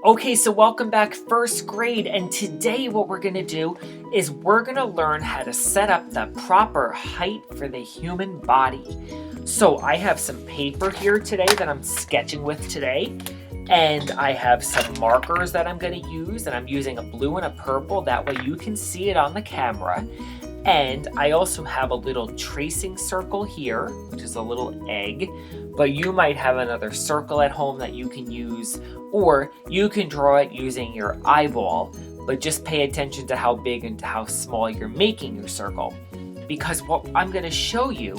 Okay, so welcome back first grade, and today what we're gonna do is we're gonna learn how to set up the proper height for the human body. So I have some paper here today that I'm sketching with today, and I have some markers that I'm gonna use, and I'm using a blue and a purple, that way you can see it on the camera. And I also have a little tracing circle here, which is a little egg, but you might have another circle at home that you can use, or you can draw it using your eyeball, but just pay attention to how big and to how small you're making your circle. Because what I'm going to show you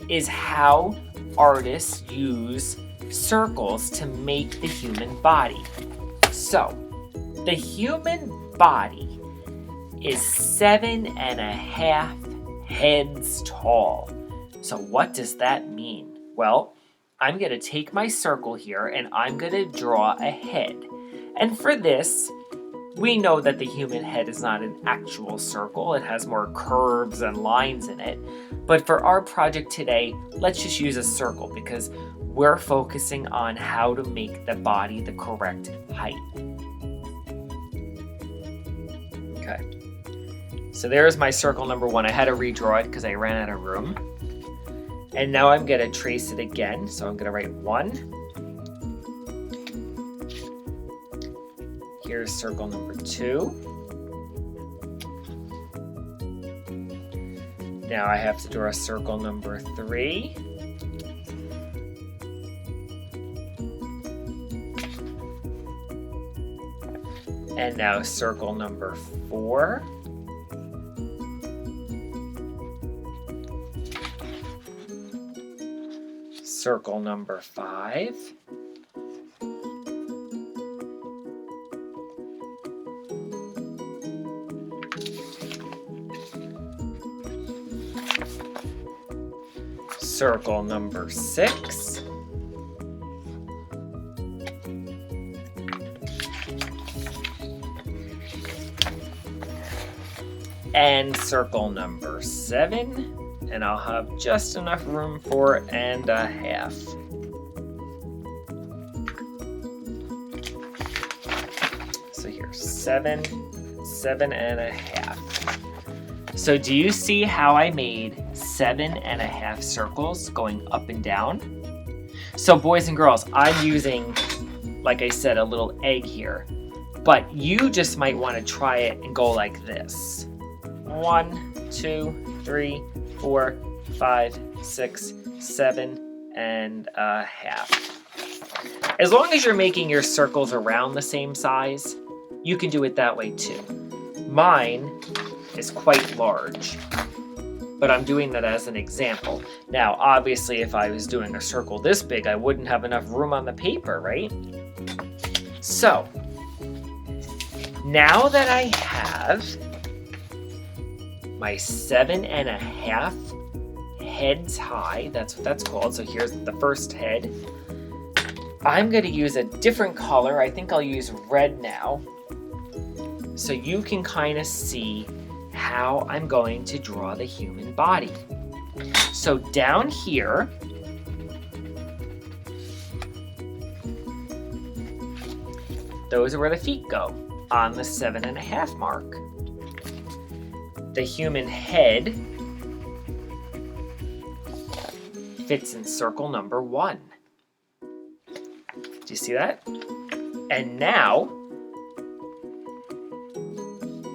is how artists use circles to make the human body. So, the human body is 7.5 heads tall. So what does that mean? Well, I'm going to take my circle here and I'm going to draw a head. And for this, we know that the human head is not an actual circle. It has more curves and lines in it. But for our project today, let's just use a circle because we're focusing on how to make the body the correct height. Okay. So there's my circle number 1. I had to redraw it because I ran out of room. And now I'm going to trace it again. So I'm going to write 1. Here's circle number 2. Now I have to draw a circle number 3. And now circle number 4. Circle number 5. Circle number 6. And circle number 7. And I'll have just enough room for 1.5. So here's 7.5. So do you see how I made 7.5 circles going up and down? So boys and girls, I'm using, like I said, a little egg here, but you just might want to try it and go like this. 1, 2, 3, 4, 5, 6, 7.5. As long as you're making your circles around the same size, you can do it that way too. Mine is quite large, but I'm doing that as an example. Now, obviously, if I was doing a circle this big, I wouldn't have enough room on the paper, right? So, now that I have my 7.5 heads high, that's what that's called. So here's the first head. I'm going to use a different color. I think I'll use red now. So you can kind of see how I'm going to draw the human body. So down here, those are where the feet go on the 7.5 mark. The human head fits in circle number 1. Do you see that? And now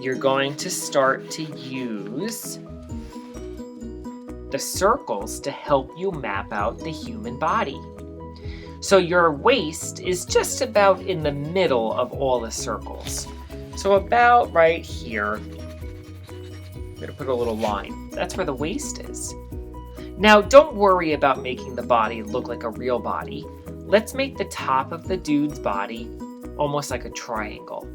you're going to start to use the circles to help you map out the human body. So your waist is just about in the middle of all the circles. So about right here. I'm going to put a little line. That's where the waist is. Now, don't worry about making the body look like a real body. Let's make the top of the dude's body almost like a triangle.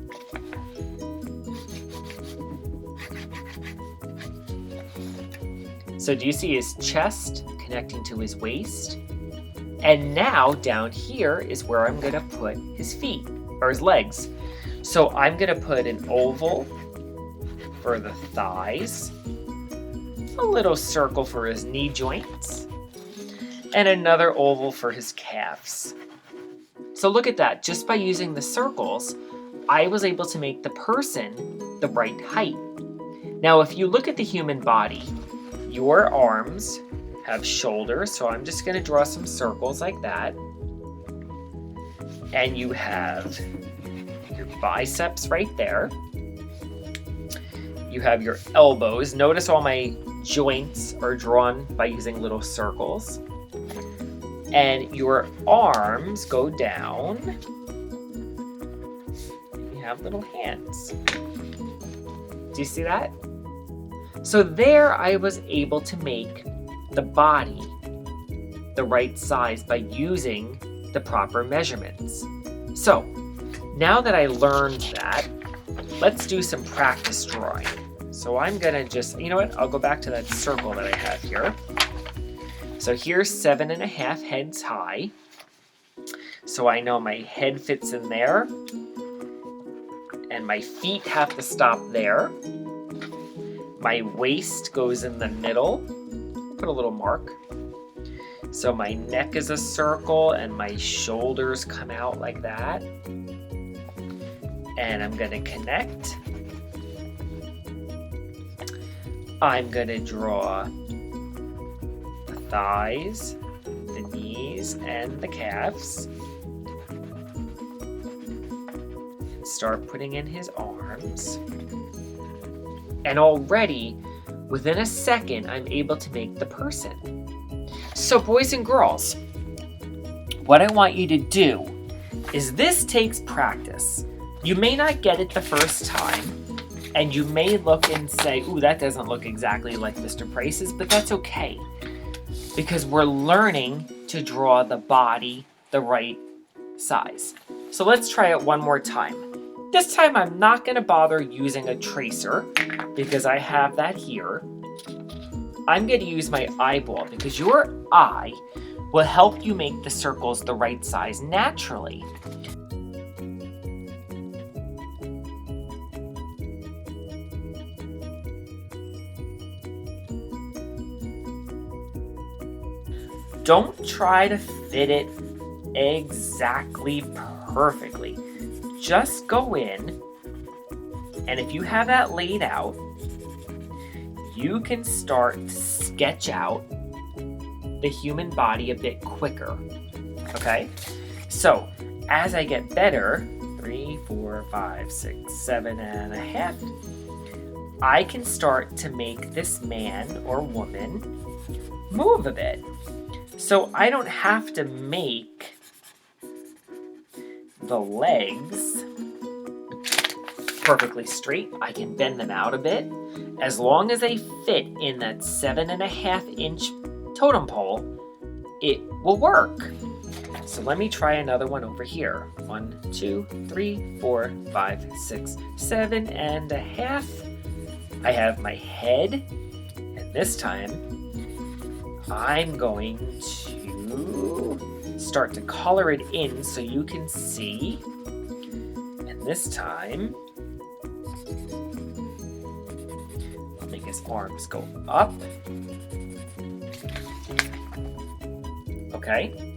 So do you see his chest connecting to his waist? And now down here is where I'm going to put his feet, or his legs. So I'm going to put an oval for the thighs, a little circle for his knee joints, and another oval for his calves. So look at that. Just by using the circles, I was able to make the person the right height. Now, if you look at the human body, your arms have shoulders, so I'm just going to draw some circles like that. And you have your biceps right there. You have your elbows. Notice all my joints are drawn by using little circles. And your arms go down. You have little hands. Do you see that? So there I was able to make the body the right size by using the proper measurements. So now that I learned that, let's do some practice drawing. So I'm gonna just, you know what, I'll go back to that circle that I have here. So here's 7.5 heads high. So I know my head fits in there, and my feet have to stop there. My waist goes in the middle. Put a little mark. So my neck is a circle and my shoulders come out like that. And I'm gonna connect. I'm gonna draw the thighs, the knees, and the calves. Start putting in his arms. And already, within a second, I'm able to make the person. So boys and girls, what I want you to do is this takes practice. You may not get it the first time, and you may look and say, ooh, that doesn't look exactly like Mr. Price's, but that's okay. Because we're learning to draw the body the right size. So let's try it one more time. This time I'm not gonna bother using a tracer because I have that here. I'm gonna use my eyeball because your eye will help you make the circles the right size naturally. Don't try to fit it exactly perfectly. Just go in, and if you have that laid out, you can start to sketch out the human body a bit quicker, okay? So, as I get better, 3, 4, 5, 6, 7.5, I can start to make this man or woman move a bit. So I don't have to make the legs perfectly straight. I can bend them out a bit. As long as they fit in that 7.5-inch totem pole, it will work. So let me try another one over here. 1, 2, 3, 4, 5, 6, 7.5. I have my head, and this time I'm going to start to color it in so you can see. And this time, I'll make his arms go up. Okay?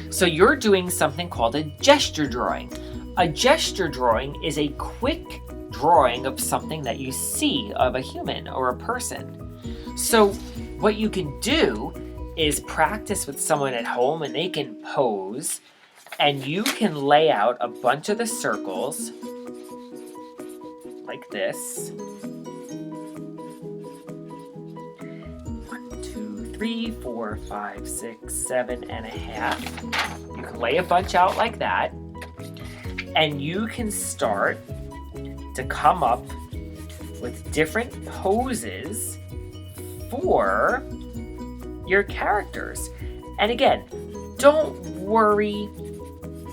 So you're doing something called a gesture drawing. A gesture drawing is a quick drawing of something that you see of a human or a person. So what you can do is practice with someone at home, and they can pose, and you can lay out a bunch of the circles like this. 1, 2, 3, 4, 5, 6, 7.5. You can lay a bunch out like that, and you can start to come up with different poses for your characters. And again, don't worry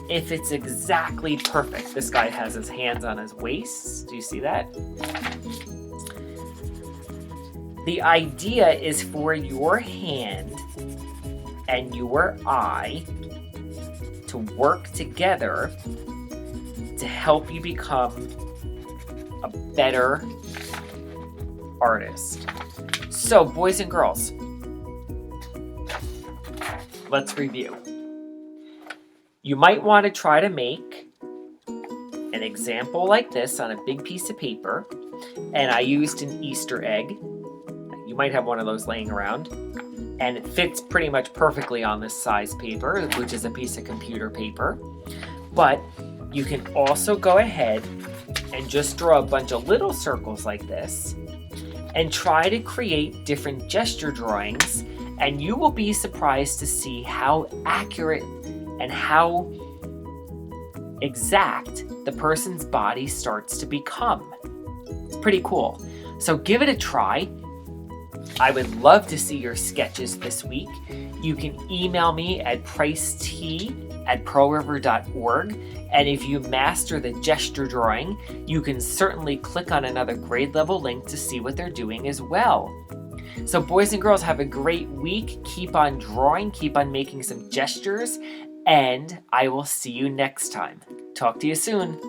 if it's exactly perfect. This guy has his hands on his waist. Do you see that? The idea is for your hand and your eye to work together to help you become a better artist. So, boys and girls, let's review. You might want to try to make an example like this on a big piece of paper, and I used an Easter egg. You might have one of those laying around, and it fits pretty much perfectly on this size paper, which is a piece of computer paper. But you can also go ahead and just draw a bunch of little circles like this and try to create different gesture drawings, and you will be surprised to see how accurate and how exact the person's body starts to become. It's pretty cool. So give it a try. I would love to see your sketches this week. You can email me at pricet@proriver.org. And if you master the gesture drawing, you can certainly click on another grade level link to see what they're doing as well. So boys and girls, have a great week. Keep on drawing, keep on making some gestures, and I will see you next time. Talk to you soon.